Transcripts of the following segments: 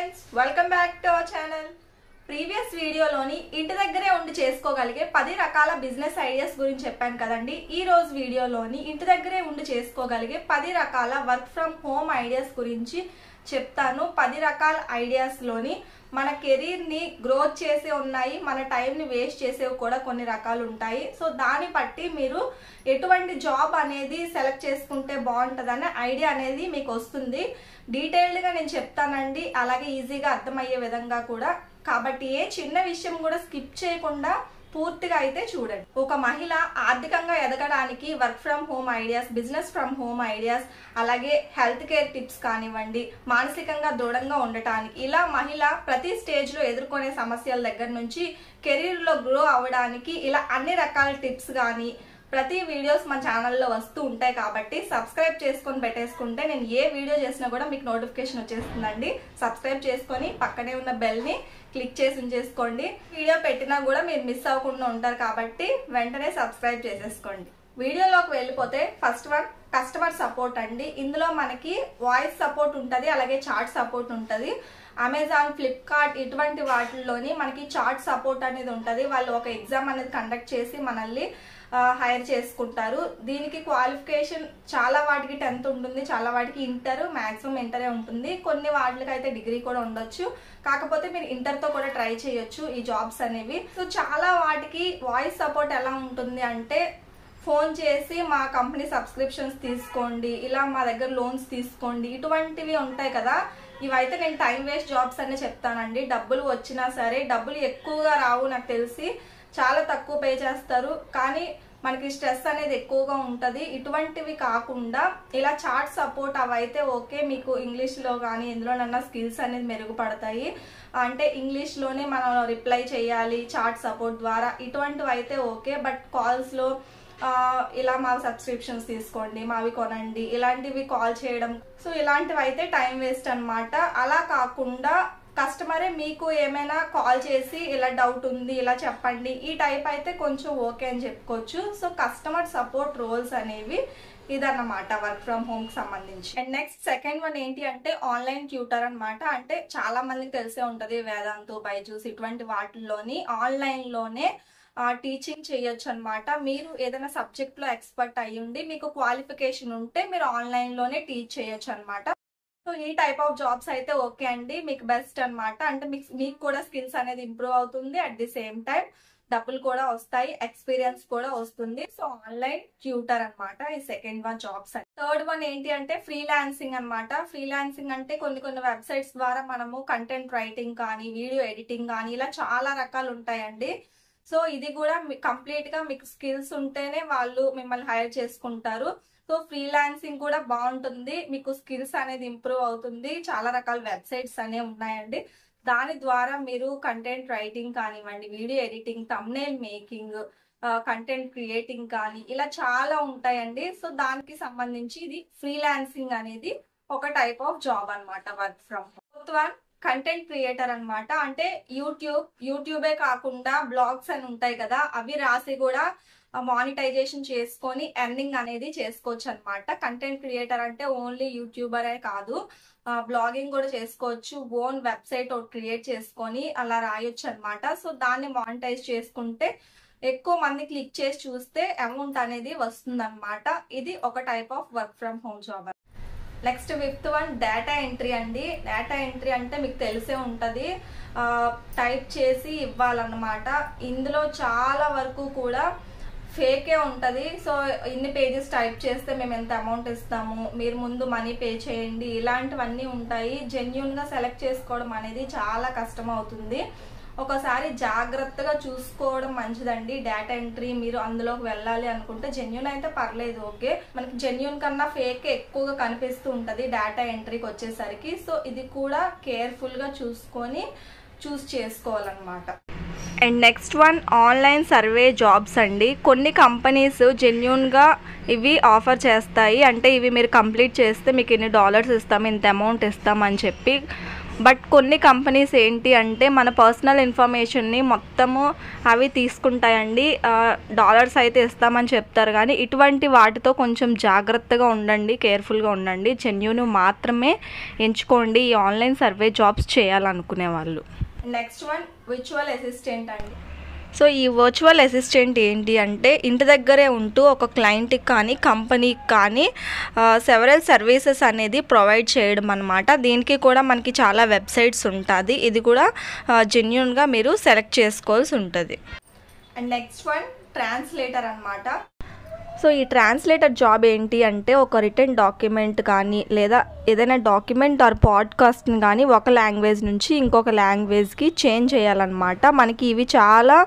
Friends welcome back to our channel. Previous వీడియోలోని ఇంటి దగ్గరే ఉండి చేసుకోగలిగే 10 రకాల బిజినెస్ ఐడియాస్ గురించి చెప్పాను కదండి. ఈ రోజు వీడియోలోని ఇంటి దగ్గరే ఉండి చేసుకోగలిగే 10 రకాల వర్క్ ఫ్రమ్ హోమ్ ఐడియాస్ గురించి చెప్తాను. 10 రకాల ఐడియాస్ లోని మన కెరీర్ ని గ్రోత్ చేసే ఉన్నాయి, మన టైం ని వేస్ట్ చేసేవి కూడా కొన్ని రకాలు ఉంటాయి. సో దాన్ని బట్టి మీరు ఎటువంటి జాబ్ అనేది సెలెక్ట్ చేసుకుంటే బాగుంటుందనే ఐడియా అనేది మీకు వస్తుంది. డీటెయిల్డ్ గా నేను చెప్తానండి, అలాగే ఈజీగా అర్థమయ్యే విధంగా కూడా. కాబట్టి ఏ చిన్న విషయం కూడా స్కిప్ చేయకుండా పూర్తిగా అయితే చూడండి. ఒక మహిళ ఆర్థికంగా ఎదగడానికి work from home ideas, business from home ideas, అలాగే హెల్త్ కేర్ టిప్స్ కానివ్వండి, మానసికంగా దృఢంగా ఉండటానికి, ఇలా మహిళ ప్రతి స్టేజ్ లో ఎదుర్కొనే సమస్యల దగ్గర నుంచి కెరీర్ లో గ్రో అవ్వడానికి ఇలా అన్ని రకాల టిప్స్ కానీ ప్రతి వీడియోస్ మన ఛానల్లో వస్తూ ఉంటాయి. కాబట్టి సబ్స్క్రైబ్ చేసుకొని పెట్టేసుకుంటే నేను ఏ వీడియో చేసినా కూడా మీకు నోటిఫికేషన్ వచ్చేస్తుందండి. సబ్స్క్రైబ్ చేసుకొని పక్కనే ఉన్న బెల్ ని క్లిక్ చేసి ఉంచేసుకోండి. వీడియో పెట్టినా కూడా మీరు మిస్ అవ్వకుండా ఉంటారు కాబట్టి వెంటనే సబ్స్క్రైబ్ చేసేసుకోండి. వీడియోలోకి వెళ్ళిపోతే ఫస్ట్ వన్ కస్టమర్ సపోర్ట్ అండి. ఇందులో మనకి వాయిస్ సపోర్ట్ ఉంటుంది, అలాగే చాట్ సపోర్ట్ ఉంటుంది. అమెజాన్, ఫ్లిప్కార్ట్ ఇటువంటి వాటిల్లోని మనకి చాట్ సపోర్ట్ అనేది ఉంటుంది. వాళ్ళు ఒక ఎగ్జామ్ అనేది కండక్ట్ చేసి మనల్ని హైర్ చేసుకుంటారు. దీనికి క్వాలిఫికేషన్ చాలా వాటికి 10th ఉంటుంది, చాలా వాటికి ఇంటర్, మాక్సిమం ఇంటరే ఉంటుంది. కొన్ని వాటికి అయితే డిగ్రీ కూడా ఉండొచ్చు. కాకపోతే మీరు ఇంటర్తో కూడా ట్రై చేయొచ్చు ఈ జాబ్స్ అనేవి. సో చాలా వాటికి వాయిస్ సపోర్ట్ ఎలా ఉంటుంది అంటే, ఫోన్ చేసి మా కంపెనీ సబ్స్క్రిప్షన్స్ తీసుకోండి, ఇలా మా దగ్గర లోన్స్ తీసుకోండి, ఇటువంటివి ఉంటాయి కదా. ఇవైతే నేను టైం వేస్ట్ జాబ్స్ అనే చెప్తానండి. డబ్బులు వచ్చినా సరే డబ్బులు ఎక్కువగా రావు, నాకు తెలిసి చాలా తక్కువ పే చేస్తారు, కానీ మనకి స్ట్రెస్ అనేది ఎక్కువగా ఉంటుంది. ఇటువంటివి కాకుండా ఇలా చాట్ సపోర్ట్ అవైతే ఓకే, మీకు ఇంగ్లీష్లో కానీ ఎందులోనన్నా స్కిల్స్ అనేది మెరుగుపడతాయి. అంటే ఇంగ్లీష్లోనే మనం రిప్లై చేయాలి చాట్ సపోర్ట్ ద్వారా, ఇటువంటివి అయితే ఓకే. బట్ కాల్స్లో ఇలా మా సబ్స్క్రిప్షన్స్ తీసుకోండి, మావి కొనండి, ఇలాంటివి కాల్ చేయడం, సో ఇలాంటివి అయితే టైం వేస్ట్ అనమాట. అలా కాకుండా కస్టమరే మీకు ఏమైనా కాల్ చేసి ఇలా డౌట్ ఉంది ఇలా చెప్పండి, ఈ టైప్ అయితే కొంచెం ఓకే అని చెప్పుకోవచ్చు. సో కస్టమర్ సపోర్ట్ రోల్స్ అనేవి ఇదన్నమాట వర్క్ ఫ్రమ్ హోమ్ కి సంబంధించి. అండ్ నెక్స్ట్ సెకండ్ వన్ ఏంటి అంటే ఆన్లైన్ ట్యూటర్ అనమాట. అంటే చాలా మందికి తెలిసే ఉంటది, వేదాంతు, బైజూస్ ఇటువంటి వాటిల్లోని ఆన్లైన్ లోనే టీచింగ్ చేయొచ్చు అనమాట. మీరు ఏదైనా సబ్జెక్ట్ లో ఎక్స్పర్ట్ అయ్యుండి మీకు క్వాలిఫికేషన్ ఉంటే మీరు ఆన్లైన్ లోనే టీచ్ చేయొచ్చు అనమాట. సో ఈ టైప్ ఆఫ్ జాబ్స్ అయితే ఓకే అండి, మీకు బెస్ట్ అనమాట. అంటే మీకు కూడా స్కిల్స్ అనేది ఇంప్రూవ్ అవుతుంది, అట్ ది సేమ్ టైం డబ్బులు కూడా వస్తాయి, ఎక్స్పీరియన్స్ కూడా వస్తుంది. సో ఆన్లైన్ ట్యూటర్ అనమాట ఈ second one jobs. Third one ఏంటి అంటే ఫ్రీలాన్సింగ్ అనమాట. ఫ్రీలాన్సింగ్ అంటే కొన్ని వెబ్సైట్స్ ద్వారా మనము కంటెంట్ రైటింగ్ కానీ, వీడియో ఎడిటింగ్ కానీ, ఇలా చాలా రకాలు ఉంటాయండి. సో ఇది కూడా కంప్లీట్ గా మీకు స్కిల్స్ ఉంటేనే వాళ్ళు మిమ్మల్ని హైర్ చేసుకుంటారు. సో ఫ్రీలాన్సింగ్ కూడా బాగుంటుంది, మీకు స్కిల్స్ అనేది ఇంప్రూవ్ అవుతుంది. చాలా రకాల వెబ్సైట్స్ అనేవి ఉన్నాయండి, దాని ద్వారా మీరు కంటెంట్ రైటింగ్ కానివ్వండి, video editing, thumbnail making, content creating కానీ ఇలా చాలా ఉంటాయండి. సో దానికి సంబంధించి ఇది ఫ్రీలాన్సింగ్ అనేది ఒక టైప్ ఆఫ్ జాబ్ అనమాట, work from home. Fourth one content creator అనమాట. అంటే యూట్యూబే కాకుండా బ్లాగ్స్ అని ఉంటాయి కదా, అవి రాసి కూడా మానిటైజేషన్ చేసుకొని ఎర్నింగ్ అనేది చేసుకోవచ్చు అనమాట. కంటెంట్ క్రియేటర్ అంటే ఓన్లీ యూట్యూబరే కాదు, బ్లాగింగ్ కూడా చేసుకోవచ్చు. ఓన్ వెబ్సైట్ ఒకటి క్రియేట్ చేసుకొని అలా రాయొచ్చు అనమాట. సో దాన్ని మానిటైజ్ చేసుకుంటే ఎక్కువ మంది క్లిక్ చేసి చూస్తే అమౌంట్ అనేది వస్తుంది అనమాట. ఇది ఒక type of work from home job. Next fifth one data entry అండి. డేటా ఎంట్రీ అంటే మీకు తెలిసే ఉంటుంది, టైప్ చేసి ఇవ్వాలన్నమాట. ఇందులో చాలా వరకు కూడా ఫేకే ఉంటుంది. సో ఇన్ని పేజెస్ టైప్ చేస్తే మేము ఎంత అమౌంట్ ఇస్తాము, మీరు ముందు మనీ పే చేయండి, ఇలాంటివన్నీ ఉంటాయి. జెన్యూన్ గా సెలెక్ట్ చేసుకోవడం అనేది చాలా కష్టం అవుతుంది. ఒకసారి జాగ్రత్తగా చూసుకోవడం మంచిదండి. డేటా ఎంట్రీ మీరు అందులోకి వెళ్ళాలి అనుకుంటే జెన్యూన్ అయితే పర్లేదు, ఓకే. మనకి జెన్యూన్ కన్నా ఫేక్ ఎక్కువగా కనిపిస్తూ ఉంటది డేటా ఎంట్రీకి వచ్చేసరికి. సో ఇది కూడా కేర్ఫుల్ గా చూసుకొని చూస్ చేసుకోవాలన్నమాట. And next one online survey jobs అండి. కొన్ని కంపెనీస్ జెన్యూన్గా ఇవి ఆఫర్ చేస్తాయి, అంటే ఇవి మీరు కంప్లీట్ చేస్తే మీకు $ఇన్ని ఇస్తాము, ఇంత అమౌంట్ ఇస్తామని చెప్పి బట్ కొన్ని కంపెనీస్ ఏంటి అంటే మన పర్సనల్ ఇన్ఫర్మేషన్ని మొత్తము అవి తీసుకుంటాయండి. డాలర్స్ అయితే ఇస్తామని చెప్తారు, కానీ ఇటువంటి వాటితో కొంచెం జాగ్రత్తగా ఉండండి, కేర్ఫుల్గా ఉండండి. జెన్యూన్ మాత్రమే ఎంచుకోండి ఈ ఆన్లైన్ సర్వే జాబ్స్ చేయాలనుకునే వాళ్ళు. నెక్స్ట్ వన్ విర్చువల్ అసిస్టెంట్ అండి. సో ఈ వర్చువల్ అసిస్టెంట్ ఏంటి అంటే ఇంటి దగ్గరే ఉంటూ ఒక క్లయింట్కి కానీ కంపెనీకి కానీ సెవరల్ సర్వీసెస్ అనేది ప్రొవైడ్ చేయడం అనమాట. దీనికి కూడా మనకి చాలా వెబ్సైట్స్ ఉంటుంది. ఇది కూడా జెన్యూన్గా మీరు సెలెక్ట్ చేసుకోవాల్సి ఉంటుంది. అండ్ నెక్స్ట్ వన్ ట్రాన్స్లేటర్ అనమాట. సో ఈ ట్రాన్స్లేటర్ జాబ్ ఏంటి అంటే ఒక రిటర్న్ డాక్యుమెంట్ కానీ లేదా ఏదైనా డాక్యుమెంట్ ఆర్ పాడ్కాస్ట్ని కానీ ఒక లాంగ్వేజ్ నుంచి ఇంకొక లాంగ్వేజ్కి చేంజ్ చేయాలన్నమాట. మనకి ఇవి చాలా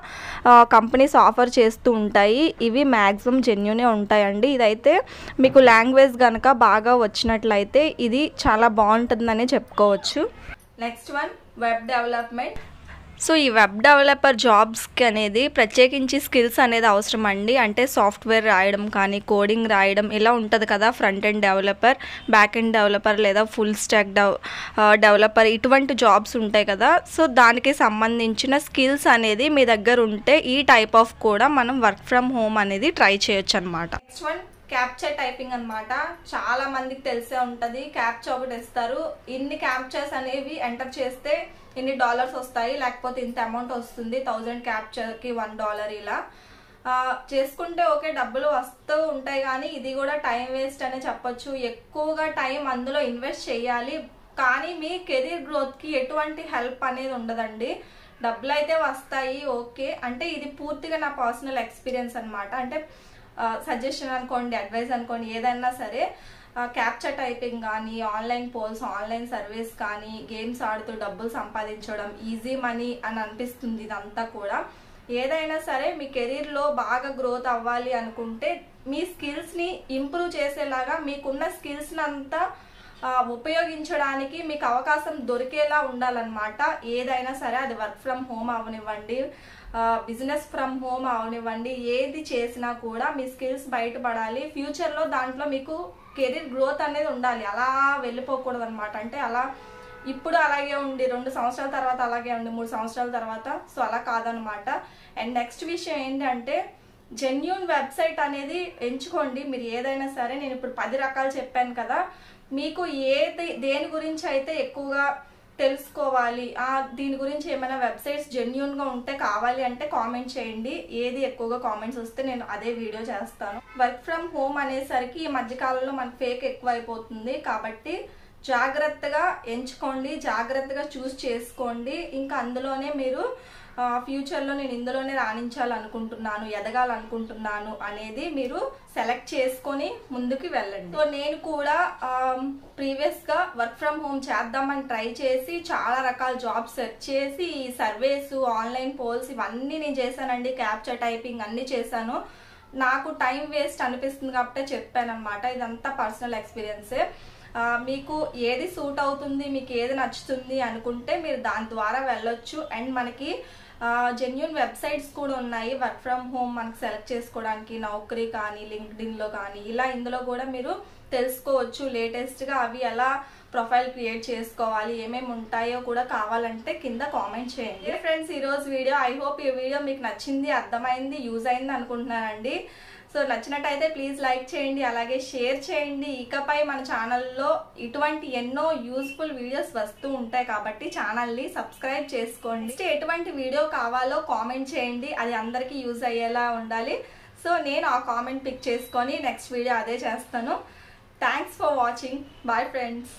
కంపెనీస్ ఆఫర్ చేస్తూ ఉంటాయి. ఇవి మ్యాక్సిమం జెన్యూనే ఉంటాయండి. ఇదైతే మీకు లాంగ్వేజ్ కనుక బాగా వచ్చినట్లయితే ఇది చాలా బాగుంటుందని చెప్పుకోవచ్చు. Next one web development. So ఈ వెబ్ డెవలపర్ జాబ్స్కి అనేది ప్రత్యేకించి స్కిల్స్ అనేది అవసరం అండి. అంటే సాఫ్ట్వేర్ రాయడం కానీ కోడింగ్ రాయడం ఇలా ఉంటుంది కదా. Front end developer, back end developer లేదా ఫుల్ స్టాక్ డెవలపర్ ఇటువంటి జాబ్స్ ఉంటాయి కదా. సో దానికి సంబంధించిన స్కిల్స్ అనేది మీ దగ్గర ఉంటే ఈ టైప్ ఆఫ్ కూడా మనం వర్క్ ఫ్రమ్ హోమ్ అనేది ట్రై చేయొచ్చు అనమాట. నెక్స్ట్ వన్ క్యాప్చర్ టైపింగ్ అనమాట. చాలా మందికి తెలిసే ఉంటుంది. క్యాప్చా ఒకటి ఇస్తారు, ఇన్ని క్యాప్చర్స్ అనేవి ఎంటర్ చేస్తే ఇన్ని డాలర్స్ వస్తాయి, లేకపోతే ఇంత అమౌంట్ వస్తుంది, 1000 క్యాప్చర్కి $1 ఇలా చేసుకుంటే ఓకే డబ్బులు వస్తూ ఉంటాయి. కానీ ఇది కూడా టైం వేస్ట్ అనే చెప్పొచ్చు. ఎక్కువగా టైం అందులో ఇన్వెస్ట్ చేయాలి, కానీ మీ కెరీర్ గ్రోత్కి ఎటువంటి హెల్ప్ అనేది ఉండదండి. డబ్బులు అయితే వస్తాయి ఓకే, అంటే ఇది పూర్తిగా నా పర్సనల్ ఎక్స్పీరియన్స్ అనమాట. అంటే సజెషన్ అనుకోండి, అడ్వైస్ అనుకోండి, ఏదైనా సరే క్యాప్చర్ టైపింగ్ కానీ ఆన్లైన్ పోల్స్, ఆన్లైన్ సర్వీస్ కానీ గేమ్స్ ఆడుతూ డబ్బులు సంపాదించడం ఈజీ మనీ అని అనిపిస్తుంది. ఇదంతా కూడా ఏదైనా సరే మీ కెరీర్లో బాగా గ్రోత్ అవ్వాలి అనుకుంటే మీ స్కిల్స్ని ఇంప్రూవ్ చేసేలాగా మీకున్న స్కిల్స్ని అంతా ఉపయోగించడానికి మీకు అవకాశం దొరికేలా ఉండాలన్నమాట. ఏదైనా సరే అది వర్క్ ఫ్రమ్ హోమ్ అవనివ్వండి, బిజినెస్ ఫ్రమ్ హోమ్ అవనివ్వండి, ఏది చేసినా కూడా మీ స్కిల్స్ బయటపడాలి. ఫ్యూచర్లో దాంట్లో మీకు కెరీర్ గ్రోత్ అనేది ఉండాలి. అలా వెళ్ళిపోకూడదు అనమాట. అంటే అలా ఇప్పుడు అలాగే ఉండి 2 సంవత్సరాల తర్వాత అలాగే ఉండి 3 సంవత్సరాల తర్వాత, సో అలా కాదనమాట. అండ్ నెక్స్ట్ విషయం ఏంటంటే జెన్యూన్ వెబ్సైట్ అనేది ఎంచుకోండి. మీరు ఏదైనా సరే, నేను ఇప్పుడు 10 రకాలు చెప్పాను కదా, మీకు దేని గురించి అయితే ఎక్కువగా తెలుసుకోవాలి, దీని గురించి ఏమైనా వెబ్సైట్స్ జెన్యూన్గా ఉంటే కావాలి అంటే కామెంట్ చేయండి. ఏది ఎక్కువగా కామెంట్స్ వస్తే నేను అదే వీడియో చేస్తాను. వర్క్ ఫ్రమ్ హోమ్ అనేసరికి ఈ మధ్యకాలంలో మనకు ఫేక్ ఎక్కువ అయిపోతుంది, కాబట్టి జాగ్రత్తగా ఎంచుకోండి, జాగ్రత్తగా చూస్ చేసుకోండి. ఇంకా అందులోనే మీరు ఫ్యూచర్లో నేను ఇందులోనే రాణించాలనుకుంటున్నాను, ఎదగాలనుకుంటున్నాను అనేది మీరు సెలెక్ట్ చేసుకొని ముందుకు వెళ్ళండి. సో నేను కూడా ప్రీవియస్గా వర్క్ ఫ్రమ్ హోమ్ చేద్దామని ట్రై చేసి చాలా రకాల జాబ్స్ సెర్చ్ చేసి ఈ సర్వేస్, ఆన్లైన్ పోల్స్ ఇవన్నీ నేను చేశానండి. క్యాప్చర్ టైపింగ్ అన్నీ చేశాను. నాకు టైం వేస్ట్ అనిపిస్తుంది కాబట్టి చెప్పాను అనమాట. ఇదంతా పర్సనల్ ఎక్స్పీరియన్సే. మీకు ఏది సూట్ అవుతుంది, మీకు ఏది నచ్చుతుంది అనుకుంటే మీరు దాని ద్వారా వెళ్ళొచ్చు. అండ్ మనకి జెన్యూన్ వెబ్సైట్స్ కూడా ఉన్నాయి వర్క్ ఫ్రమ్ హోమ్ మనకు సెలెక్ట్ చేసుకోవడానికి. నౌకరీ కానీ, లింక్డ్ఇన్లో కానీ ఇలా ఇందులో కూడా మీరు తెలుసుకోవచ్చు లేటెస్ట్గా. అవి ఎలా ప్రొఫైల్ క్రియేట్ చేసుకోవాలి, ఏమేమి ఉంటాయో కూడా కావాలంటే కింద కామెంట్ చేయండి. ఫ్రెండ్స్, ఈరోజు వీడియో ఐ హోప్ ఈ వీడియో మీకు నచ్చింది, అర్థమైంది, యూజ్ అయింది అనుకుంటున్నానండి. సో నచ్చినట్టయితే ప్లీజ్ లైక్ చేయండి, అలాగే షేర్ చేయండి. ఇకపై మన ఛానల్లో ఇటువంటి ఎన్నో యూస్ఫుల్ వీడియోస్ వస్తూ ఉంటాయి కాబట్టి ఛానల్ని సబ్స్క్రైబ్ చేసుకోండి. ఎటువంటి వీడియో కావాలో కామెంట్ చేయండి, అది అందరికీ యూజ్ అయ్యేలా ఉండాలి. సో నేను ఆ కామెంట్ పిక్ చేసుకొని నెక్స్ట్ వీడియో అదే చేస్తాను. Thanks for watching. Bye friends.